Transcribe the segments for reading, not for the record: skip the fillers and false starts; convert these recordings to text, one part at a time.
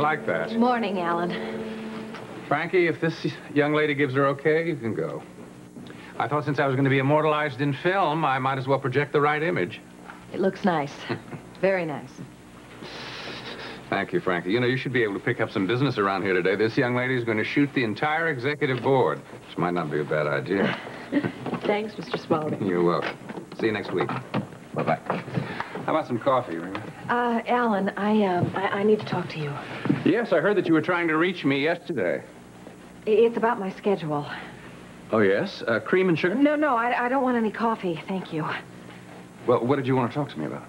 like that. Morning, Alan. Frankie, if this young lady gives her okay, you can go. I thought since I was going to be immortalized in film, I might as well project the right image. It looks nice. Very nice. Thank you, Frankie. You know, you should be able to pick up some business around here today. This young lady is going to shoot the entire executive board, which might not be a bad idea. Thanks, Mr. Spaulding. You're welcome. See you next week. Bye-bye. How about some coffee, Rena? Alan, I need to talk to you. Yes, I heard that you were trying to reach me yesterday. It's about my schedule. Oh, yes? Cream and sugar? No, I don't want any coffee, thank you. Well, what did you want to talk to me about?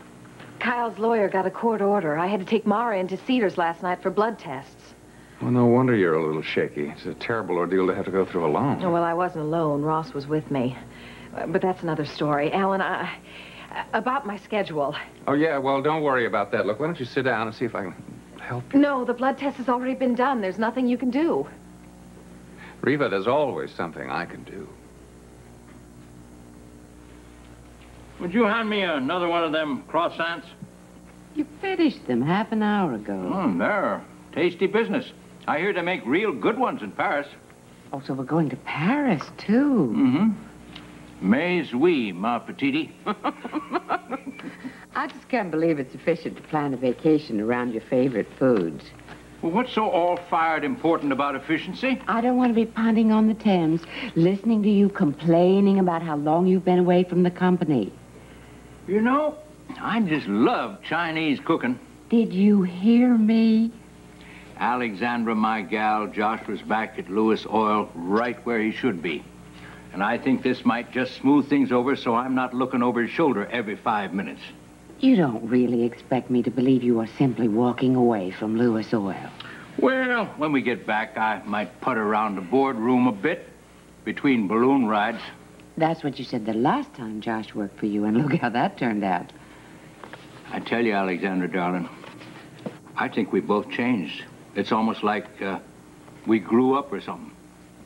Kyle's lawyer got a court order. I had to take Mara into Cedars last night for blood tests. Well, no wonder you're a little shaky. It's a terrible ordeal to have to go through alone. Oh, well, I wasn't alone. Ross was with me. But that's another story. Alan, about my schedule. Oh, yeah, well, don't worry about that. Look, why don't you sit down and see if I can help you? No, the blood test has already been done. There's nothing you can do. Reva, there's always something I can do. Would you hand me another one of them croissants? You finished them half an hour ago. They're tasty business. I hear they make real good ones in Paris. Oh, so we're going to Paris, too. Mm-hmm. Mais oui, ma petite. I just can't believe it's efficient to plan a vacation around your favorite foods. Well, what's so all-fired important about efficiency? I don't want to be punting on the Thames, listening to you complaining about how long you've been away from the company. You know, I just love Chinese cooking. Did you hear me? Alexandra, my gal, Joshua's back at Lewis Oil right where he should be. And I think this might just smooth things over so I'm not looking over his shoulder every 5 minutes. You don't really expect me to believe you are simply walking away from Lewis Oil. Well, when we get back, I might putter around the boardroom a bit between balloon rides. That's what you said the last time Josh worked for you, and look how that turned out. I tell you, Alexandra, darling, I think we both changed. It's almost like we grew up or something.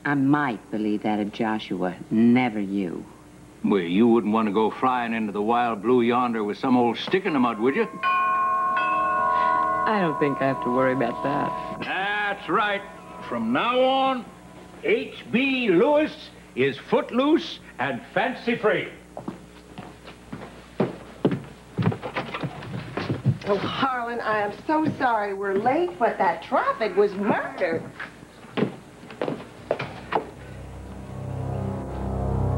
I might believe that of Joshua, never you. Well, you wouldn't want to go flying into the wild blue yonder with some old stick in the mud, would you? I don't think I have to worry about that. That's right. From now on, H.B. Lewis is footloose and fancy-free. Oh, Harlan, I am so sorry we're late, but that traffic was murder.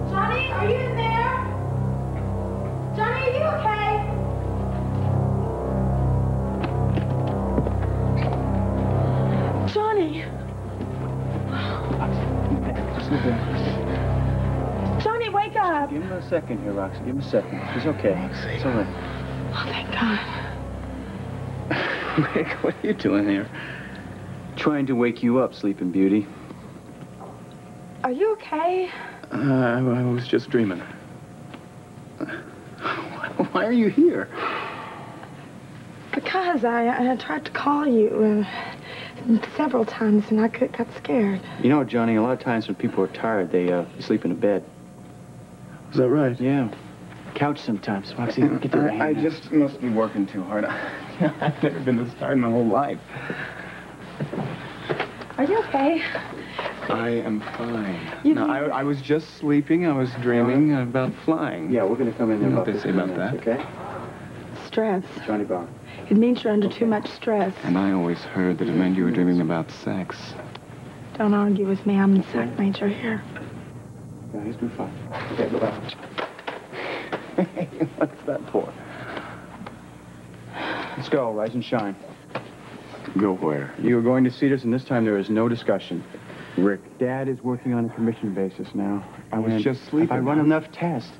Johnny, are you in there? Johnny, are you okay? Johnny. Sit there. Johnny, wake up. Give him a second here, Roxy. Give him a second. She's okay. It's all right. Oh, thank God. Rick, what are you doing here? Trying to wake you up, Sleeping Beauty. Are you okay? I was just dreaming. Why are you here? Because I tried to call you several times and I got scared. You know, Johnny, a lot of times when people are tired, they sleep in a bed. Is that right? Yeah. Couch sometimes. Roxy, get to the hand. I just must be working too hard. I've never been this tired in my whole life. Are you okay? I am fine. No, I was just sleeping. I was dreaming about flying. Yeah, we're going to come in there. You know about what they say 15 about minutes, that? Okay? Stress. Johnny Barr. It means you're under too much stress. And I always heard that it meant you were dreaming about sex. Don't argue with me. I'm the psych major here. Yeah, he's doing fine. Okay, go back. What's that for? Let's go, rise and shine. Go where? You are going to Cedars, and this time there is no discussion. Rick, Dad is working on a commission basis now. I was just sleeping. If I run enough tests,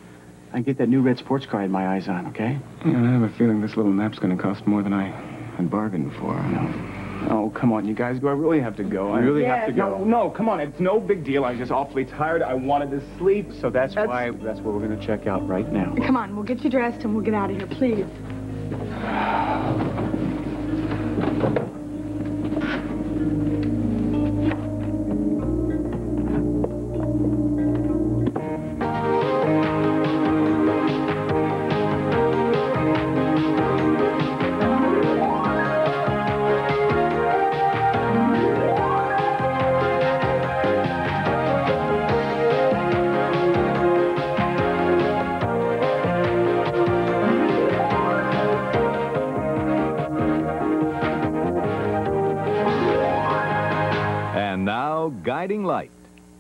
I can get that new red sports car I had my eyes on, okay? Yeah, I have a feeling this little nap's going to cost more than I had bargained for. No. Oh, come on, you guys. Do I really have to go? I really have to go. No, come on. It's no big deal. I'm just awfully tired. I wanted to sleep. So that's why we're going to check out right now. Come on, we'll get you dressed and we'll get out of here, please.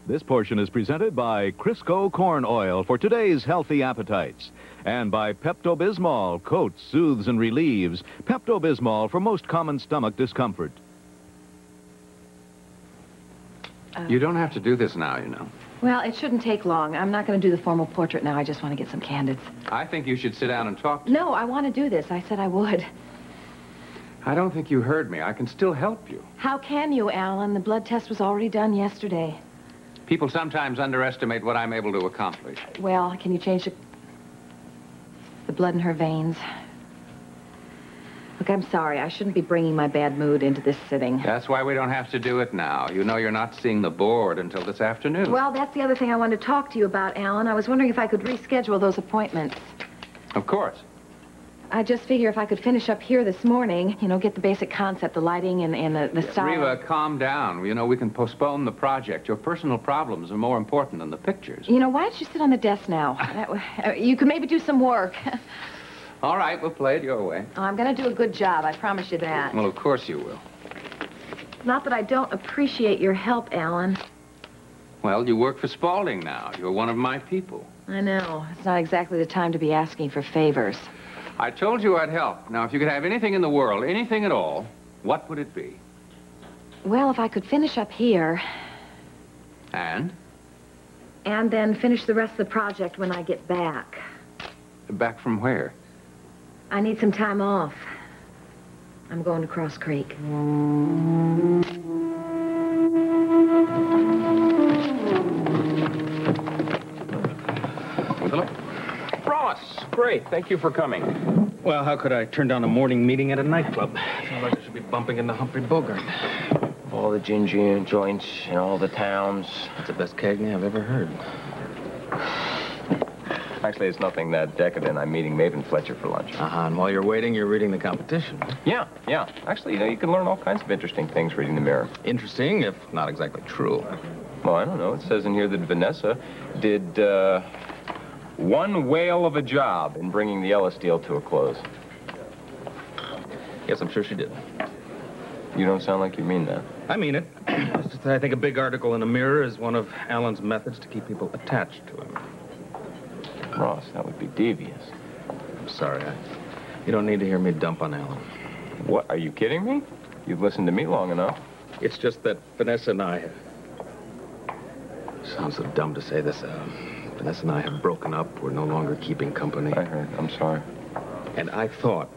This portion is presented by Crisco Corn Oil for today's healthy appetites. And by Pepto-Bismol, coats, soothes, and relieves. Pepto-Bismol for most common stomach discomfort. You don't have to do this now, you know. Well, it shouldn't take long. I'm not going to do the formal portrait now. I just want to get some candids. I think you should sit down and talk to No, I want to do this. I said I would. I don't think you heard me. I can still help you. How can you, Alan? The blood test was already done yesterday. People sometimes underestimate what I'm able to accomplish. Well, can you change the blood in her veins? Look, I'm sorry. I shouldn't be bringing my bad mood into this sitting. That's why we don't have to do it now. You know you're not seeing the board until this afternoon. Well, that's the other thing I wanted to talk to you about, Alan. I was wondering if I could reschedule those appointments. Of course. I just figure if I could finish up here this morning, you know, get the basic concept, the lighting and the style. Reva, calm down. You know, we can postpone the project. Your personal problems are more important than the pictures. You know, why don't you sit on the desk now? You could maybe do some work. All right, we'll play it your way. Oh, I'm going to do a good job. I promise you that. Well, of course you will. Not that I don't appreciate your help, Alan. Well, you work for Spaulding now. You're one of my people. I know. It's not exactly the time to be asking for favors. I told you I'd help. Now, if you could have anything in the world, anything at all, what would it be? Well, if I could finish up here... And? And then finish the rest of the project when I get back. Back from where? I need some time off. I'm going to Cross Creek. Philip? Ross, great. Thank you for coming. Well, how could I turn down a morning meeting at a nightclub? I feel like I should be bumping into Humphrey Bogart. All the ginger joints in all the towns. That's the best cagney I've ever heard. Actually, it's nothing that decadent. I'm meeting Maven Fletcher for lunch. And while you're waiting, you're reading the competition. Yeah. Actually, you know, you can learn all kinds of interesting things reading the Mirror. Interesting, if not exactly true. Well, I don't know. It says in here that Vanessa did, one whale of a job in bringing the Ellis deal to a close. Yes, I'm sure she did. You don't sound like you mean that. I mean it. It's just that I think a big article in a Mirror is one of Alan's methods to keep people attached to him. Ross, that would be devious. I'm sorry. You don't need to hear me dump on Alan. What? Are you kidding me? You've listened to me long enough. It's just that Vanessa and I... Sounds so dumb to say this. Vanessa and I have broken up. We're no longer keeping company. I heard. I'm sorry. And I thought...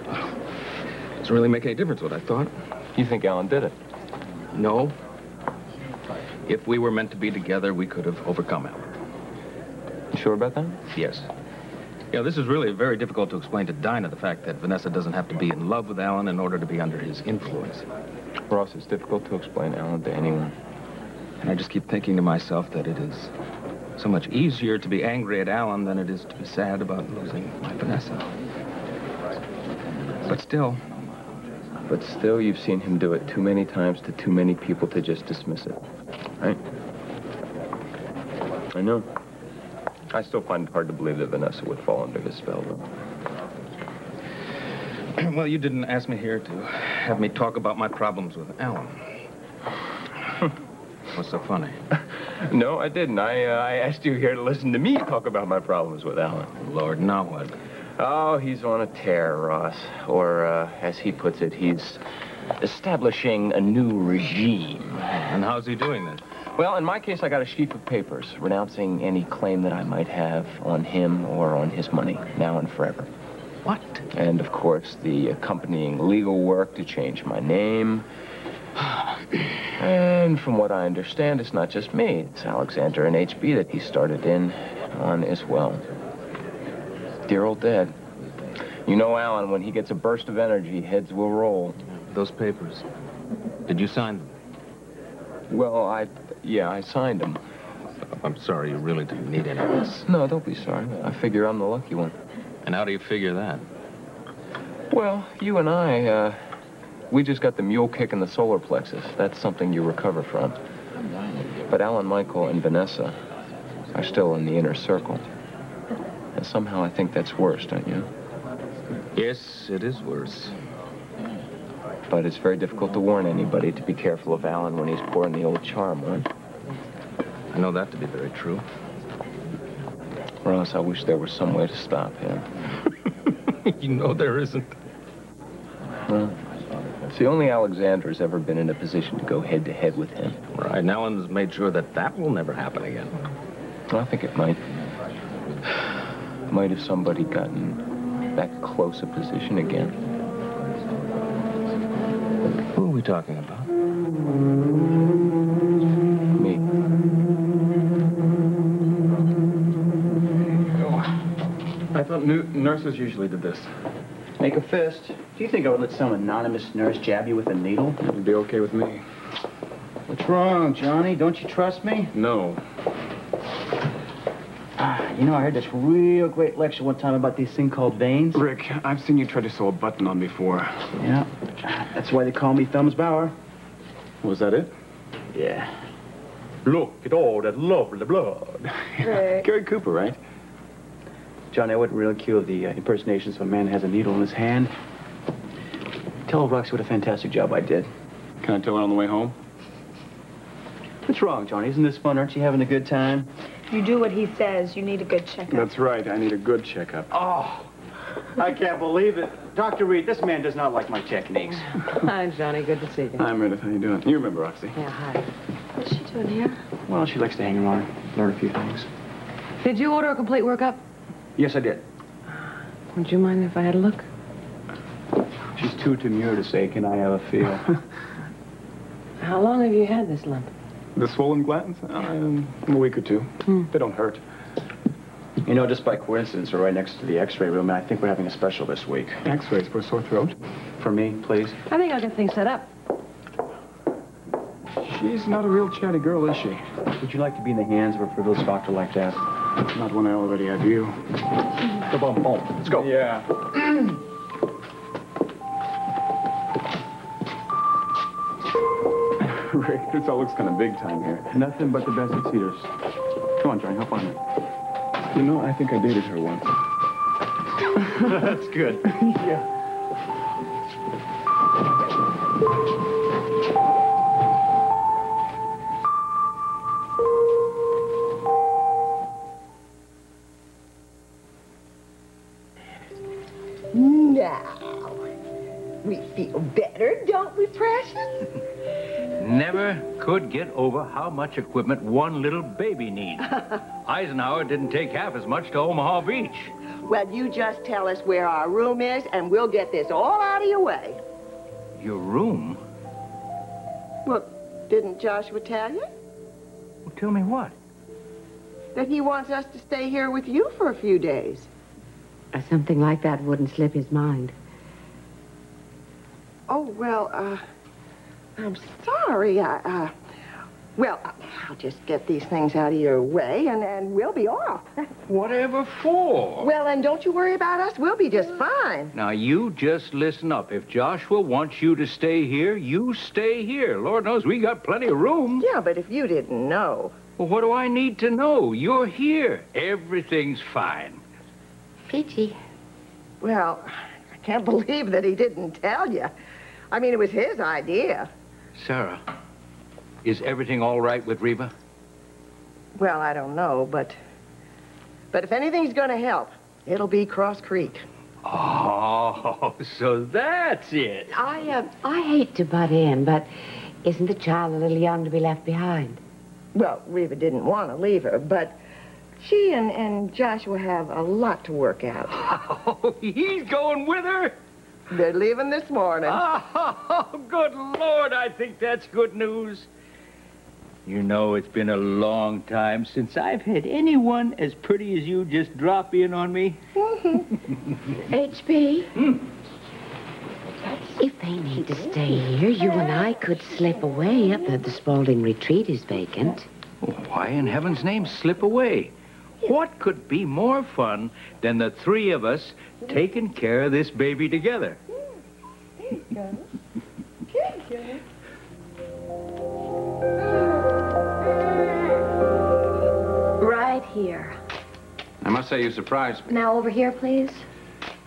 It doesn't really make any difference what I thought. You think Alan did it? No. If we were meant to be together, we could have overcome Alan. You sure about that? Yes. Yeah, this is really very difficult to explain to Dinah, the fact that Vanessa doesn't have to be in love with Alan in order to be under his influence. Ross, it's difficult to explain Alan to anyone. And I just keep thinking to myself that it is so much easier to be angry at Alan than it is to be sad about losing my Vanessa. But still, you've seen him do it too many times to too many people to just dismiss it. Right? I know. I still find it hard to believe that Vanessa would fall under his spell, though. Well, you didn't ask me here to have me talk about my problems with Alan. What's so funny? No, I didn't. I asked you here to listen to me talk about my problems with Alan. Lord, now what? Oh, he's on a tear, Ross. Or, as he puts it, he's establishing a new regime. And how's he doing that? Well, in my case, I got a sheaf of papers renouncing any claim that I might have on him or on his money, now and forever. What? And, of course, the accompanying legal work to change my name. And from what I understand, it's not just me. It's Alexander and HB that he started in on as well. Dear old Dad. You know, Alan, when he gets a burst of energy, heads will roll. Those papers. Did you sign them? Well, I signed them. I'm sorry, you really didn't need any of this. No, don't be sorry. I figure I'm the lucky one. And how do you figure that? Well, you and I, we just got the mule kick in the solar plexus. That's something you recover from. But Alan, Michael, and Vanessa are still in the inner circle. And somehow I think that's worse, don't you? Yes, it is worse. But it's very difficult to warn anybody to be careful of Alan when he's pouring the old charm, right? I know that to be very true. Ross, I wish there was some way to stop him. You know there isn't. Well, see, only Alexander's ever been in a position to go head-to-head with him. Right, and Alan's made sure that that will never happen again. I think it might. Might if somebody got in that close a position again. Who are we talking about? Me. I thought nurses usually did this. Make a fist. Do you think I would let some anonymous nurse jab you with a needle? It would be okay with me. What's wrong, Johnny? Don't you trust me? No. You know, I heard this real great lecture one time about these thing called veins. Rick, I've seen you try to sew a button on before. Yeah. That's why they call me Thumbs Bauer. Was that it? Yeah. Look at all that lovely blood. Rick. Gary Cooper, right? Johnny, I wouldn't ridicule the impersonations of a man who has a needle in his hand. Tell Roxy what a fantastic job I did. Can I tell her on the way home? What's wrong, Johnny? Isn't this fun? Aren't you having a good time? You do what he says. You need a good checkup. That's right. I need a good checkup. Oh, I can't believe it. Dr. Reed, this man does not like my techniques. Hi, Johnny. Good to see you. Hi, Meredith. How you doing? You remember Roxy? Yeah, hi. What's she doing here? Well, she likes to hang around, learn a few things. Did you order a complete workup? Yes, I did. Would you mind if I had a look? She's too demure to say, can I have a feel? How long have you had this lump? The swollen glands? A week or two. They don't hurt. You know, just by coincidence, we're right next to the x-ray room, and I think we're having a special this week. X-rays for a sore throat? For me, please. I think I'll get things set up. She's not a real chatty girl, is she? Would you like to be in the hands of a privileged doctor like that? Not when I already have you. Boom, boom. Let's go. Yeah. Rick, this all looks kind of big time here. Nothing but the best of cedars. Come on, Johnny, hop on it. You know, I think I dated her once. That's good. Yeah. Now, we feel better, don't we, Precious? Never could get over how much equipment one little baby needs. Eisenhower didn't take half as much to Omaha Beach. Well, you just tell us where our room is, and we'll get this all out of your way. Your room? Well, didn't Joshua tell you? Well, tell me what? That he wants us to stay here with you for a few days. Something like that wouldn't slip his mind. Oh, well, I'm sorry. Well, I'll just get these things out of your way, and we'll be off. Whatever for? Well, then don't you worry about us. We'll be just fine. Now, you just listen up. If Joshua wants you to stay here, you stay here. Lord knows we got plenty of room. Yeah, but if you didn't know. Well, what do I need to know? You're here. Everything's fine. Peachy. Well, I can't believe that he didn't tell you. I mean, it was his idea. Sarah, is everything all right with Reva? Well, I don't know, but if anything's going to help, it'll be Cross Creek. Oh, so that's it. I hate to butt in, but isn't the child a little young to be left behind? Well, Reva didn't want to leave her, but she and Joshua have a lot to work out. Oh, he's going with her? They're leaving this morning. Oh, good Lord, I think that's good news. You know, it's been a long time since I've had anyone as pretty as you just drop in on me. H.B., if they need to stay here, you and I could slip away if the Spaulding retreat is vacant. Oh, why in heaven's name slip away? What could be more fun than the three of us taking care of this baby together? There you go. There you go. Right here. I must say you surprised me. Now over here, please.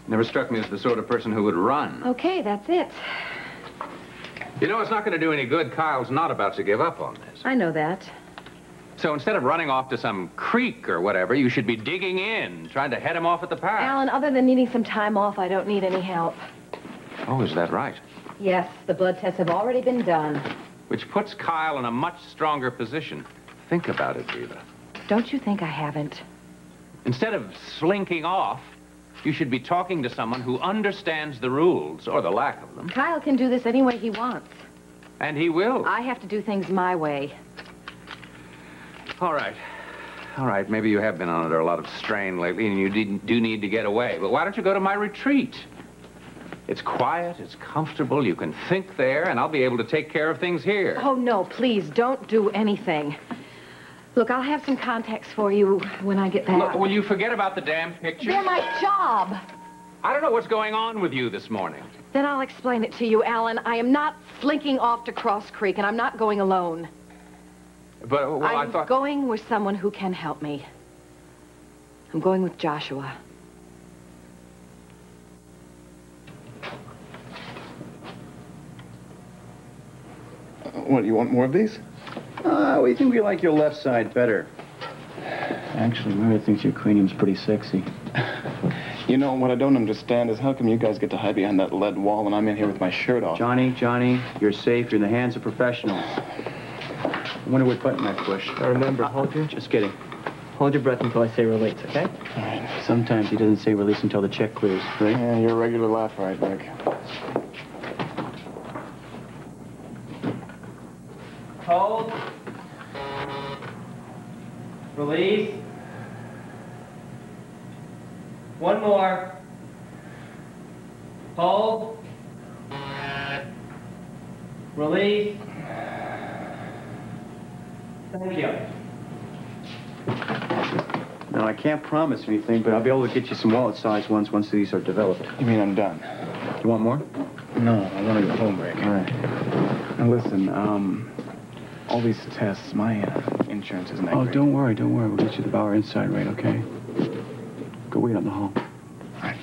Never struck me as the sort of person who would run. Okay, that's it. You know, it's not going to do any good. Kyle's not about to give up on this. I know that. So instead of running off to some creek or whatever, you should be digging in, trying to head him off at the pass. Alan, other than needing some time off, I don't need any help. Oh, is that right? Yes, the blood tests have already been done. Which puts Kyle in a much stronger position. Think about it, Viva. Don't you think I haven't? Instead of slinking off, you should be talking to someone who understands the rules, or the lack of them. Kyle can do this any way he wants. And he will. I have to do things my way. All right. All right, maybe you have been under a lot of strain lately, and you do need to get away. But why don't you go to my retreat? It's quiet, it's comfortable, you can think there, and I'll be able to take care of things here. Oh, no, please, don't do anything. Look, I'll have some contacts for you when I get back. Look, will you forget about the damn pictures? They're my job. I don't know what's going on with you this morning. Then I'll explain it to you, Alan. I am not slinking off to Cross Creek, and I'm not going alone. But, well, I thought... I'm going with someone who can help me. I'm going with Joshua. What, you want more of these? We think we like your left side better. Actually, Mary thinks your cranium's pretty sexy. You know, what I don't understand is how come you guys get to hide behind that lead wall when I'm in here with my shirt off? Johnny, you're safe. You're in the hands of professionals. I wonder what button I push. Now remember, Just kidding. hold your breath until I say release, okay? All right. Sometimes he doesn't say release until the check clears, right? Yeah, you're a regular laugh, right, Rick? Hold. Release. One more. Hold. Release. Thank you. Now, I can't promise anything, but I'll be able to get you some wallet-sized ones once these are developed. You mean I'm done? You want more? No, I want to go home, Rick. All right. Now, listen, all these tests, my insurance isn't that Oh, great. don't worry. We'll get you the Bauer inside rate, okay? Go wait on the hall. All right.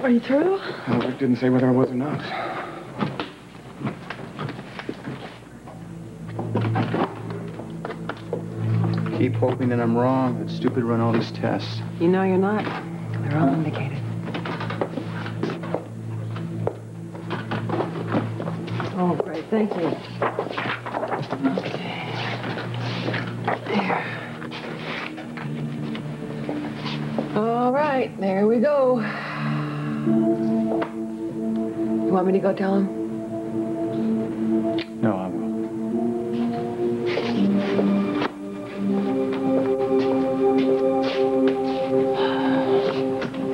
Are you through? Well, Rick didn't say whether I was or not. Keep hoping that I'm wrong. It's stupid to run all these tests. You know you're not. They're all indicated. Oh, great. Thank you. Okay. There. All right. There we go. You want me to go tell him? No, I will.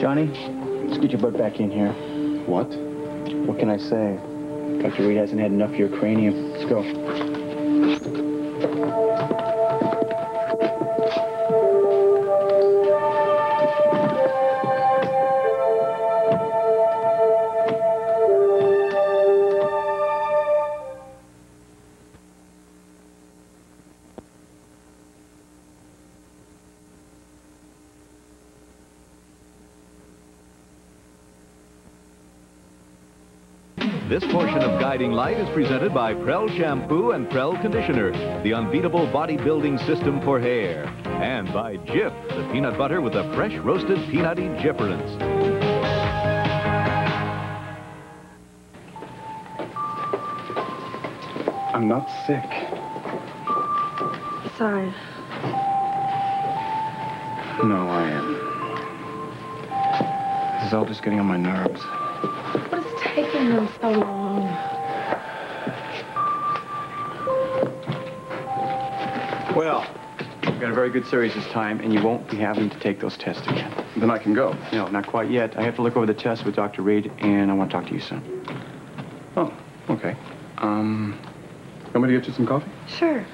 Johnny, let's get your butt back in here. What? What can I say? Dr. Reed hasn't had enough of your cranium. Let's go. This portion of Guiding Light is presented by Prell Shampoo and Prell Conditioner, the unbeatable bodybuilding system for hair. And by Jif, the peanut butter with the fresh roasted peanutty Jifference. I'm not sick. Sorry. No, I am. This is all just getting on my nerves. What is taking them so long? Well, we've got a very good series this time, and you won't be having to take those tests again. Then I can go. No, not quite yet. I have to look over the tests with Dr. Reed, and I want to talk to you soon. Oh, okay. Want me to get you some coffee? Sure.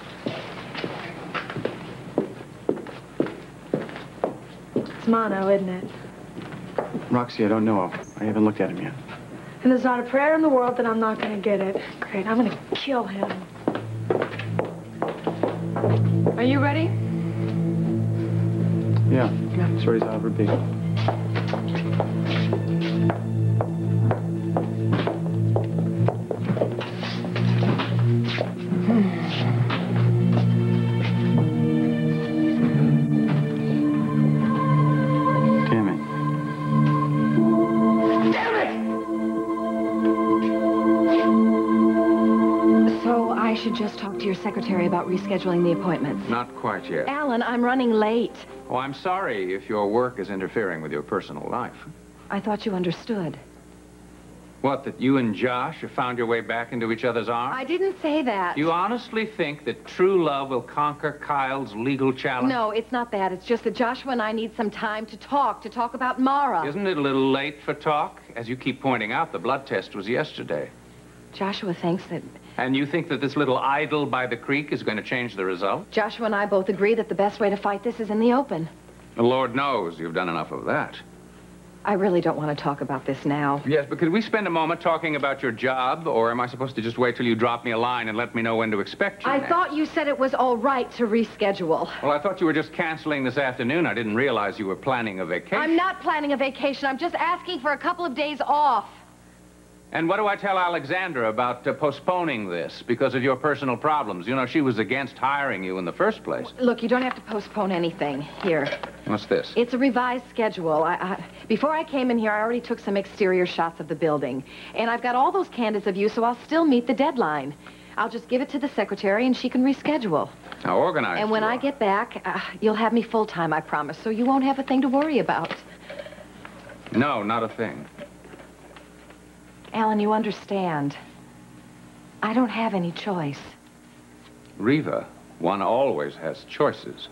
It's mono, isn't it? Roxy, I don't know. I haven't looked at him yet. And there's not a prayer in the world that I'm not going to get it. Great, I'm going to kill him. Are you ready? Yeah, that's where he's ever be. I should just talk to your secretary about rescheduling the appointments. Not quite yet. Alan, I'm running late. Oh, I'm sorry if your work is interfering with your personal life. I thought you understood. What, that you and Josh have found your way back into each other's arms? I didn't say that. You honestly think that true love will conquer Kyle's legal challenge? No, it's not that. It's just that Joshua and I need some time to talk about Mara. Isn't it a little late for talk? As you keep pointing out, the blood test was yesterday. Joshua thinks that... And you think that this little idyll by the creek is going to change the result? Joshua and I both agree that the best way to fight this is in the open. The Lord knows you've done enough of that. I really don't want to talk about this now. Yes, but could we spend a moment talking about your job, or am I supposed to just wait till you drop me a line and let me know when to expect you I next? thought you said it was all right to reschedule. Well, I thought you were just canceling this afternoon. I didn't realize you were planning a vacation. I'm not planning a vacation. I'm just asking for a couple of days off. And what do I tell Alexandra about postponing this because of your personal problems? You know, she was against hiring you in the first place. Look, you don't have to postpone anything. Here. What's this? It's a revised schedule. Before I came in here, I already took some exterior shots of the building. And I've got all those candidates of you, so I'll still meet the deadline. I'll just give it to the secretary, and she can reschedule. How organized. And when I get back, you'll have me full-time, I promise, so you won't have a thing to worry about. No, not a thing. Alan, you understand. I don't have any choice. Reva, one always has choices.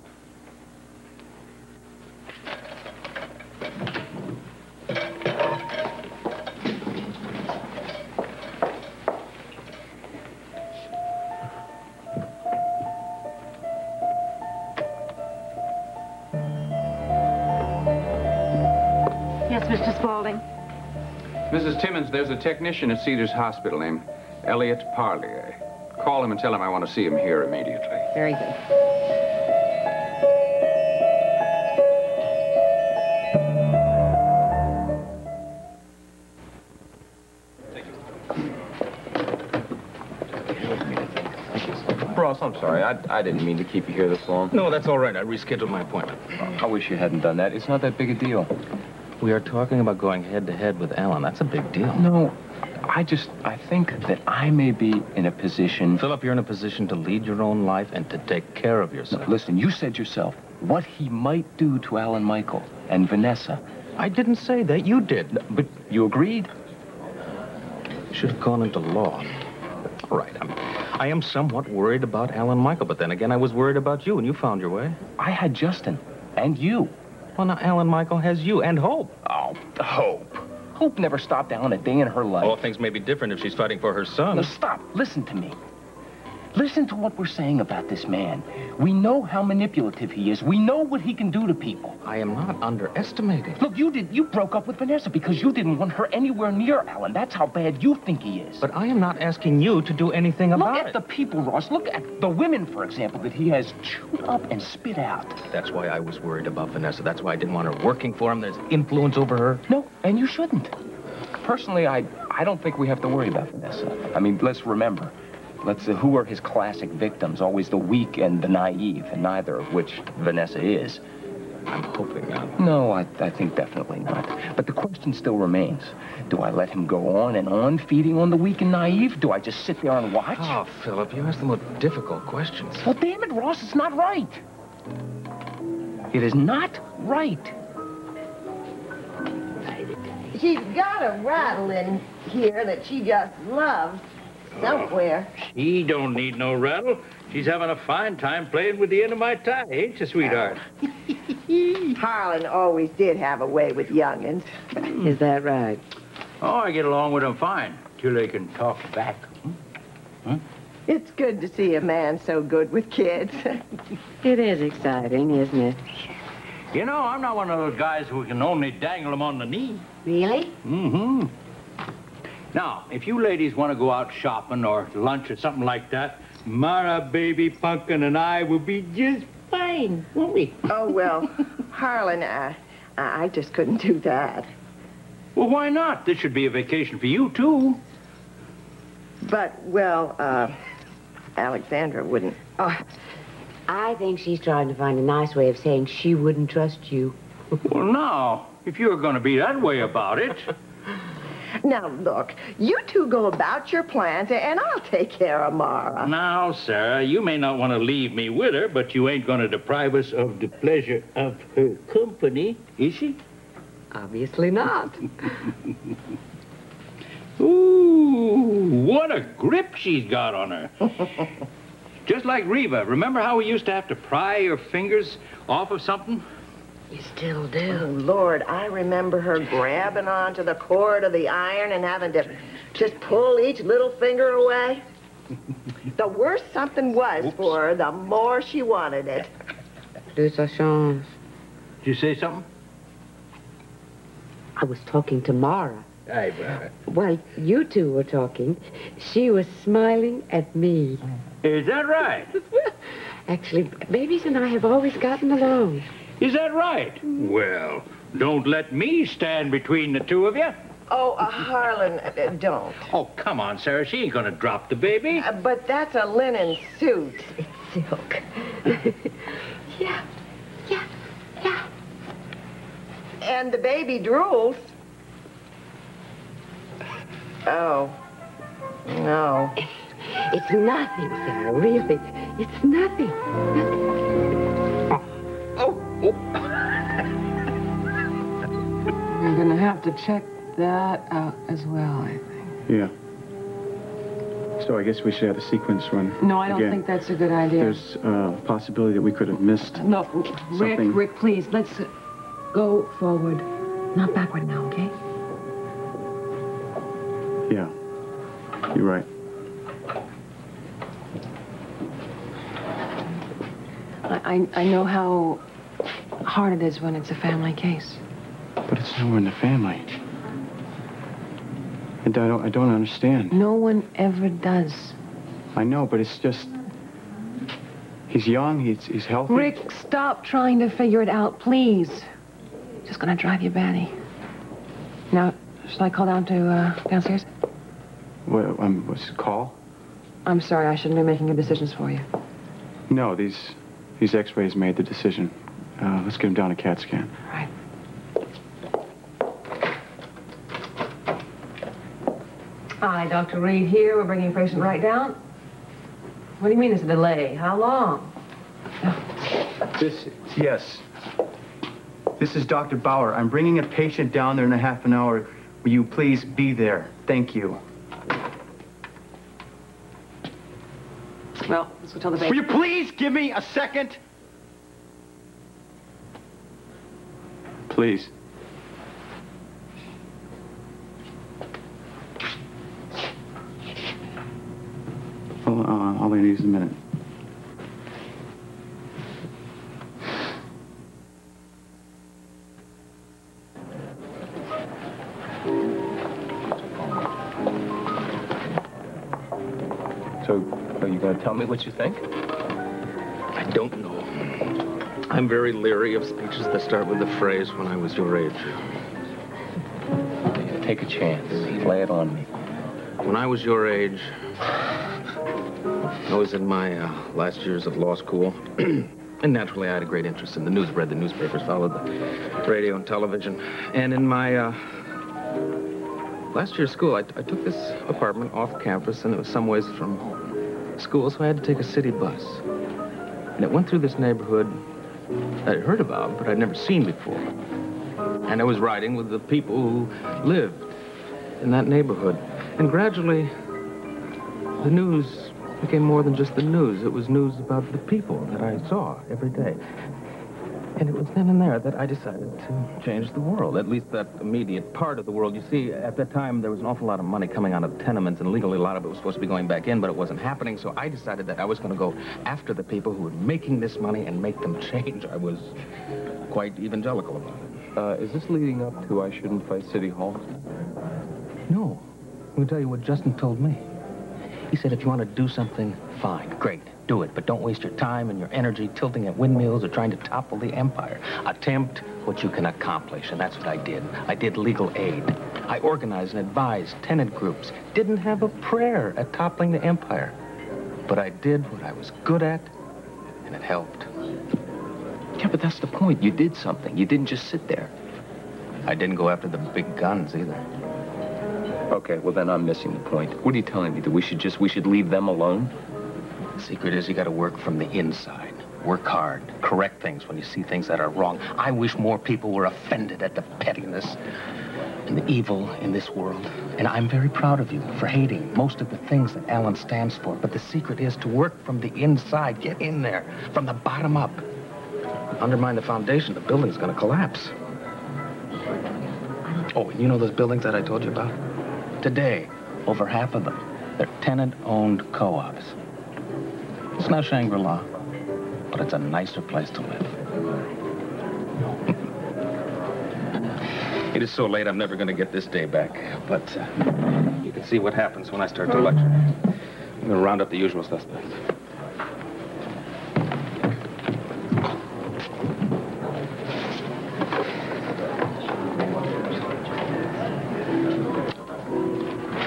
Yes, Mr. Spaulding. Mrs. Timmons, there's a technician at Cedars Hospital named Elliot Parlier. Call him and tell him I want to see him here immediately. Very good. Ross, I'm sorry. I didn't mean to keep you here this long. No, that's all right. I rescheduled my appointment. I wish you hadn't done that. It's not that big a deal. We are talking about going head-to-head with Alan. That's a big deal. No, I think that I may be in a position... Philip, you're in a position to lead your own life and to take care of yourself. No, listen, you said yourself what he might do to Alan Michael and Vanessa. I didn't say that. You did. No, but you agreed. You should have gone into law. All right, I am somewhat worried about Alan Michael, but then again, I was worried about you, and you found your way. I had Justin and you. Well, now, Alan Michael has you and Hope. Oh, Hope. Hope never stopped Alan a day in her life. Oh, things may be different if she's fighting for her son. Now, stop. Listen to me. Listen to what we're saying about this man. We know how manipulative he is. We know what he can do to people. I am not underestimating. Look, you broke up with Vanessa because you didn't want her anywhere near Alan. That's how bad you think he is. But I am not asking you to do anything about it. Look at the people, Ross. Look at the women, for example, that he has chewed up and spit out. That's why I was worried about Vanessa. That's why I didn't want her working for him. There's influence over her. No, and you shouldn't. Personally, I don't think we have to worry about Vanessa. I mean, let's remember. Who are his classic victims? Always the weak and the naive, and neither of which Vanessa is. I'm hoping not. No, I think definitely not. But the question still remains. Do I let him go on and on feeding on the weak and naive? Do I just sit there and watch? Oh, Philip, you ask the most difficult questions. Well, damn it, Ross, it's not right. It is not right. She's got a rattle in here that she just loves somewhere. She don't need no rattle. She's having a fine time playing with the end of my tie, ain't you, sweetheart? Harlan always did have a way with young'uns. Is that right? Oh, I get along with them fine, till they can talk back. It's good to see a man so good with kids. It is exciting, isn't it? You know, I'm not one of those guys who can only dangle them on the knee. Really? Mm-hmm. Now, if you ladies want to go out shopping or lunch or something like that, Mara, baby, Pumpkin, and I will be just fine. plane, won't we? Oh, well, Harlan, I just couldn't do that. Well, why not? This should be a vacation for you, too. But, well, Alexandra wouldn't. Oh, I think she's trying to find a nice way of saying she wouldn't trust you. Well, now, if you're going to be that way about it... Now, look, you two go about your plans, and I'll take care of Mara. Now, Sarah, you may not want to leave me with her, but you ain't going to deprive us of the pleasure of her company, is she? Obviously not. Ooh, what a grip she's got on her. Just like Reva. Remember how we used to have to pry your fingers off of something? You still do. Oh, Lord, I remember her grabbing onto the cord of the iron and having to just pull each little finger away. The worse something was for her, the more she wanted it. De sa chance. Did you say something? I was talking to Mara. Hey, brother. While you two were talking, she was smiling at me. Is that right? Actually, babies and I have always gotten along. Is that right? Well, don't let me stand between the two of you. Oh, Harlan, don't. Oh, come on, Sarah. She ain't gonna drop the baby. But that's a linen suit. It's silk. Yeah. And the baby drools. Oh. No. It's nothing, Sarah, really. It's nothing. We're going to have to check that out as well, I think. Yeah. So I guess we should have the sequence run. No, I don't again. think that's a good idea. There's a possibility that we could have missed No, Rick, something. Rick, please, let's go forward. Not backward now, okay? Yeah. You're right. I know how hard it is when it's a family case. But it's nowhere in the family. And I don't understand. No one ever does. I know, but it's just... He's young, he's healthy. Rick, stop trying to figure it out, please. Just gonna drive you batty. Now, shall I call down to, downstairs? What's it, call? I'm sorry, I shouldn't be making your decisions for you. No, these x-rays made the decision. Let's get him down a CAT scan. Right. Hi, Dr. Reed here. We're bringing patient right down. What do you mean there's a delay? How long? Yes. This is Dr. Bauer. I'm bringing a patient down there in a half an hour. Will you please be there? Thank you. Well, let's go tell the baby. Will you please give me a second? Please. All I need is a minute. So, are you going to tell me what you think? I don't know. I'm very leery of speeches that start with the phrase, when I was your age. Take a chance. Lay it on me. When I was your age, I was in my last years of law school. And naturally, I had a great interest in the news, read the newspapers, followed the radio and television. And in my last year of school, I took this apartment off campus, and it was some ways from school, so I had to take a city bus. And it went through this neighborhood that I'd heard about, but I'd never seen before. And I was riding with the people who lived in that neighborhood. And gradually, the news became more than just the news. It was news about the people that I saw every day. And it was then and there that I decided to change the world, at least that immediate part of the world. You see, at that time, there was an awful lot of money coming out of the tenements, and legally a lot of it was supposed to be going back in, but it wasn't happening, so I decided that I was going to go after the people who were making this money and make them change. I was quite evangelical about it. Is this leading up to I Shouldn't Fight City Hall? No. I'm going to tell you what Justin told me. He said, if you want to do something, fine, great. do it, but don't waste your time and your energy tilting at windmills or trying to topple the empire. Attempt what you can accomplish, and that's what I did. I did legal aid. I organized and advised tenant groups. Didn't have a prayer at toppling the empire. But I did what I was good at, and it helped. Yeah, but that's the point. You did something. You didn't just sit there. I didn't go after the big guns either. Okay, well then I'm missing the point. What are you telling me? That we should leave them alone? The secret is you gotta work from the inside. Work hard. Correct things when you see things that are wrong. I wish more people were offended at the pettiness and the evil in this world. And I'm very proud of you for hating most of the things that Alan stands for. But the secret is to work from the inside. Get in there, from the bottom up. Undermine the foundation, the building's gonna collapse. Oh, and you know those buildings that I told you about? Today, over half of them, they're tenant-owned co-ops. It's not Shangri-La, but it's a nicer place to live. It is so late, I'm never going to get this day back. But you can see what happens when I start to lecture. I'm going to round up the usual suspects.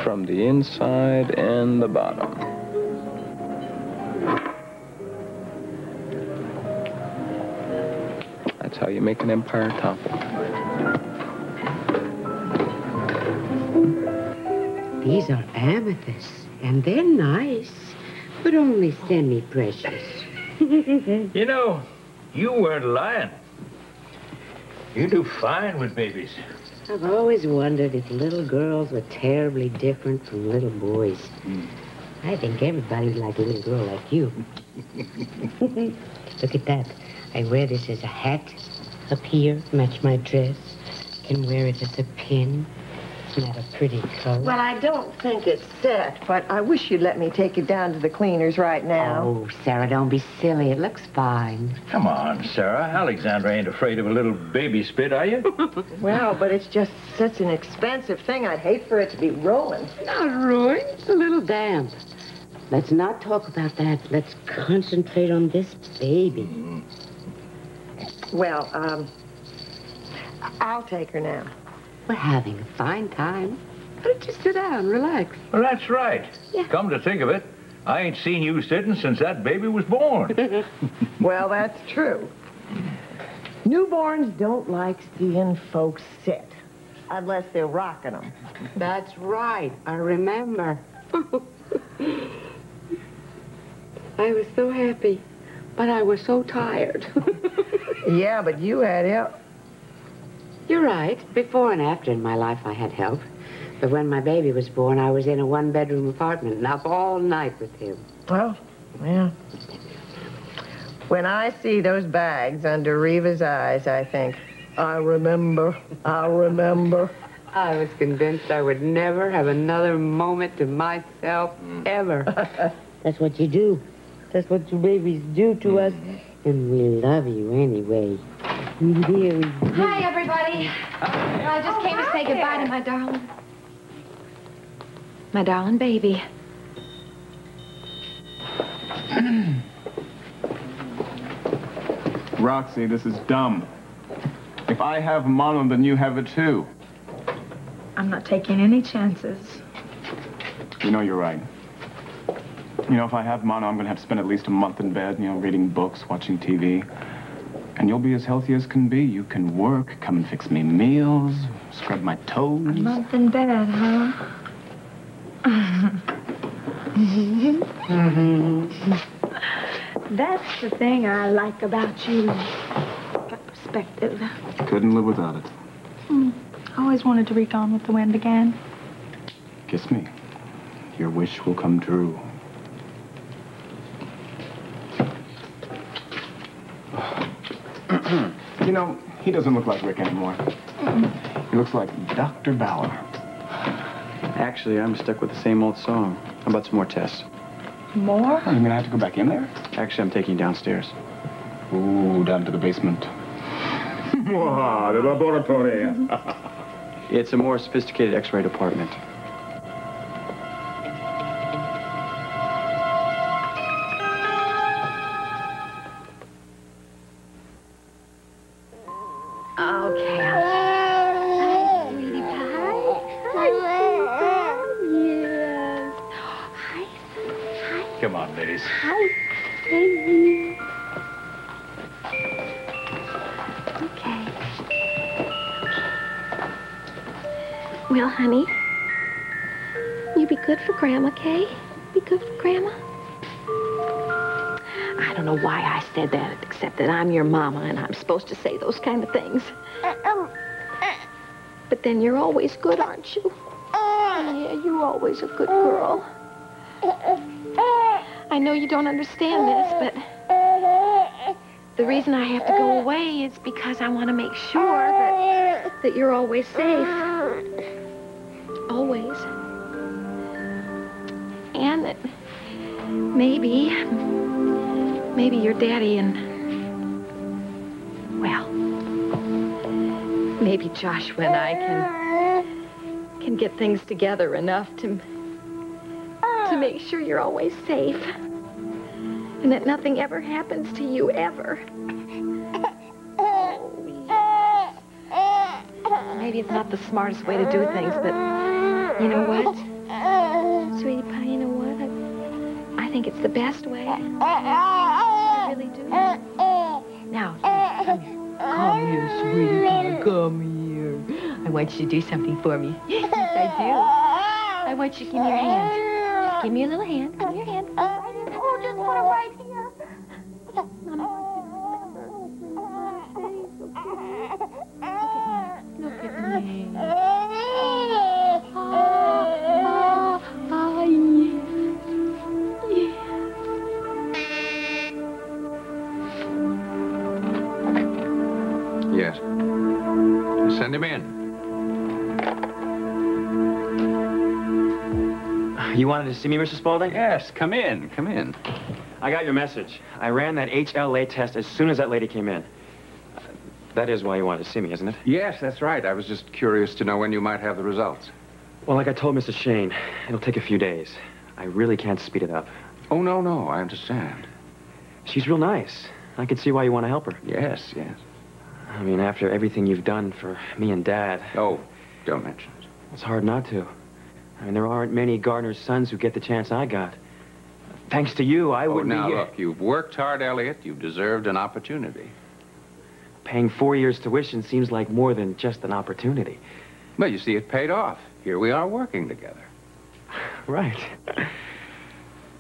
From the inside and the bottom. That's how you make an empire topple. These are amethysts, and they're nice, but only semi-precious. You know, you weren't lying. You do fine with babies. I've always wondered if little girls were terribly different from little boys. I think everybody's like a little girl like you. Look at that. I wear this as a hat up here, match my dress. Can wear it as a pin. Isn't that a pretty color? Well, I don't think it's set, but I wish you'd let me take it down to the cleaners right now. Oh, Sarah, don't be silly. It looks fine. Come on, Sarah. Alexandra ain't afraid of a little baby spit, are you? Well, but it's just such an expensive thing. I'd hate for it to be ruined. Not ruined. It's a little damp. Let's not talk about that. Let's concentrate on this baby. Well, I'll take her now. We're having a fine time. Why don't you sit down, relax? Well, that's right. Yeah. Come to think of it, I ain't seen you sitting since that baby was born. Well, that's true. Newborns don't like seeing folks sit, unless they're rocking them. That's right. I remember. I was so happy, but I was so tired. Yeah, but you had help. You're right. Before and after in my life, I had help. But when my baby was born, I was in a one-bedroom apartment and up all night with him. Well, yeah. When I see those bags under Reva's eyes, I think, I remember. I was convinced I would never have another moment to myself, ever. That's what you do. That's what you babies do to us. And we love you anyway. Hi, everybody. I just came to say goodbye to my darling. My darling baby. Roxy, this is dumb. If I have mono, then you have it too. I'm not taking any chances. You know you're right. You know, if I have mono, I'm going to have to spend at least a month in bed, you know, reading books, watching TV. And you'll be as healthy as can be. You can work, come and fix me meals, scrub my toes. A month in bed, huh? That's the thing I like about you. Got perspective. Couldn't live without it. I always wanted to reach on with the wind again. Kiss me. Your wish will come true. You know, he doesn't look like Rick anymore. He looks like Dr. Bauer. Actually, I'm stuck with the same old song. How about some more tests? More? Oh, you mean I have to go back in there? Actually, I'm taking you downstairs. Ooh, down to the basement. The laboratory. It's a more sophisticated X-ray department. Come on, ladies. Hi, baby. Okay. Well, honey, you be good for Grandma, okay? Be good for Grandma. I don't know why I said that, except that I'm your mama and I'm supposed to say those kind of things. But then you're always good, aren't you? Yeah, you're always a good girl. I know you don't understand this, but the reason I have to go away is because I want to make sure that you're always safe. Always. And that maybe your daddy and, well, maybe Joshua and I can get things together enough to make sure you're always safe. And that nothing ever happens to you, ever. Oh, yes. Maybe it's not the smartest way to do things, but you know what? Sweetie pie, you know what? I think it's the best way. I really do. Now, come here. Come here, sweetie pie. Come here. I want you to do something for me. Yes, I do. I want you to give me your hand. Just give me a little hand. Give me your hand. Oh, just put it right here. Look at me. Yes. Send him in. You wanted to see me, Mr. Spaulding? Yes, come in, come in. I got your message. I ran that HLA test as soon as that lady came in. That is why you wanted to see me, isn't it? Yes, that's right. I was just curious to know when you might have the results. Well, like I told Mrs. Shane, it'll take a few days. I really can't speed it up. Oh, no, I understand. She's real nice. I can see why you want to help her. Yes. I mean, after everything you've done for me and Dad... Oh, don't mention it. It's hard not to. I mean, there aren't many Gardner's sons who get the chance I got. Thanks to you, I wouldn't be... Now, look, you've worked hard, Elliot. You've deserved an opportunity. Paying 4 years tuition seems like more than just an opportunity. Well, you see, it paid off. Here we are working together. Right.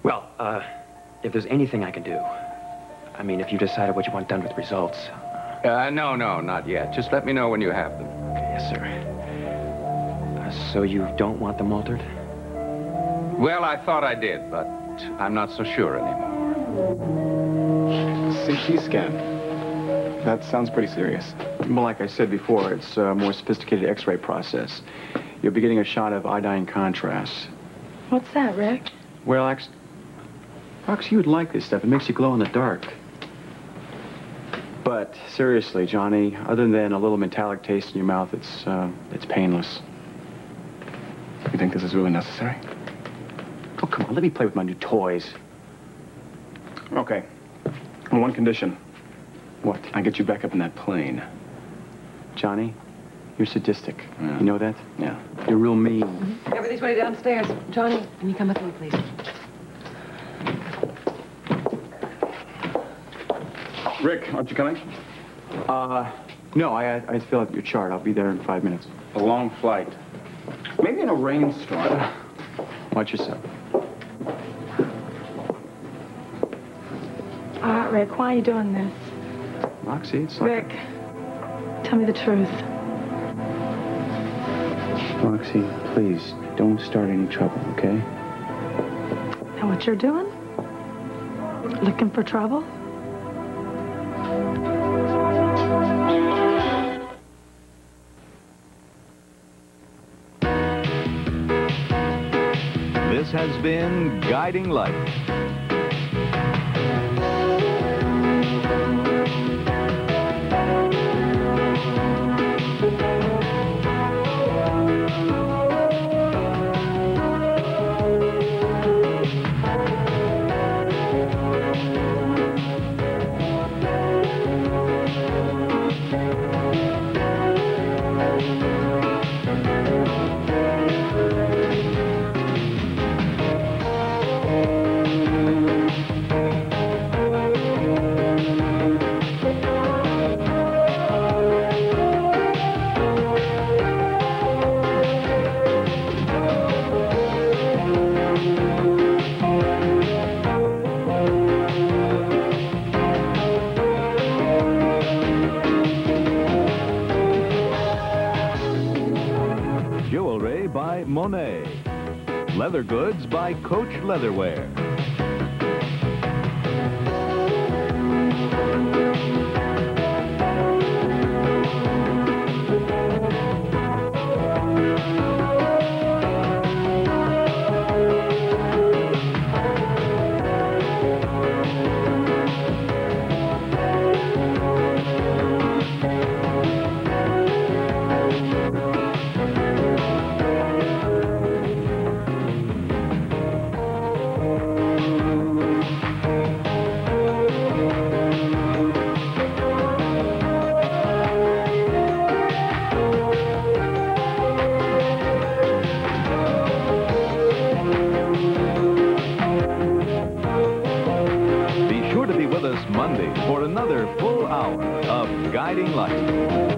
Well, if there's anything I can do, I mean, if you decided what you want done with the results... No, not yet. Just let me know when you have them. Okay, yes, sir. So you don't want them altered? Well, I thought I did, but I'm not so sure anymore. CT scan. That sounds pretty serious. Well, like I said before, it's a more sophisticated X-ray process. You'll be getting a shot of iodine contrast. What's that, Rick? Well, Fox, you would like this stuff. It makes you glow in the dark. But seriously, Johnny, other than a little metallic taste in your mouth, it's painless. You think this is really necessary? Oh, come on, let me play with my new toys. Okay. On one condition. What? I get you back up in that plane. Johnny, you're sadistic. Yeah. You know that? Yeah. You're real mean. Everything's ready downstairs. Johnny, can you come with me, please? Rick, aren't you coming? No, I had to fill out your chart. I'll be there in 5 minutes. A long flight. Maybe in a rainstorm. Watch yourself. Rick, why are you doing this? Roxy, it's like... Rick, tell me the truth. Roxy, please, don't start any trouble, okay? Know what you're doing? Looking for trouble? This has been Guiding Light. Leather goods by Coach Leatherware. Monday for another full hour of Guiding Light.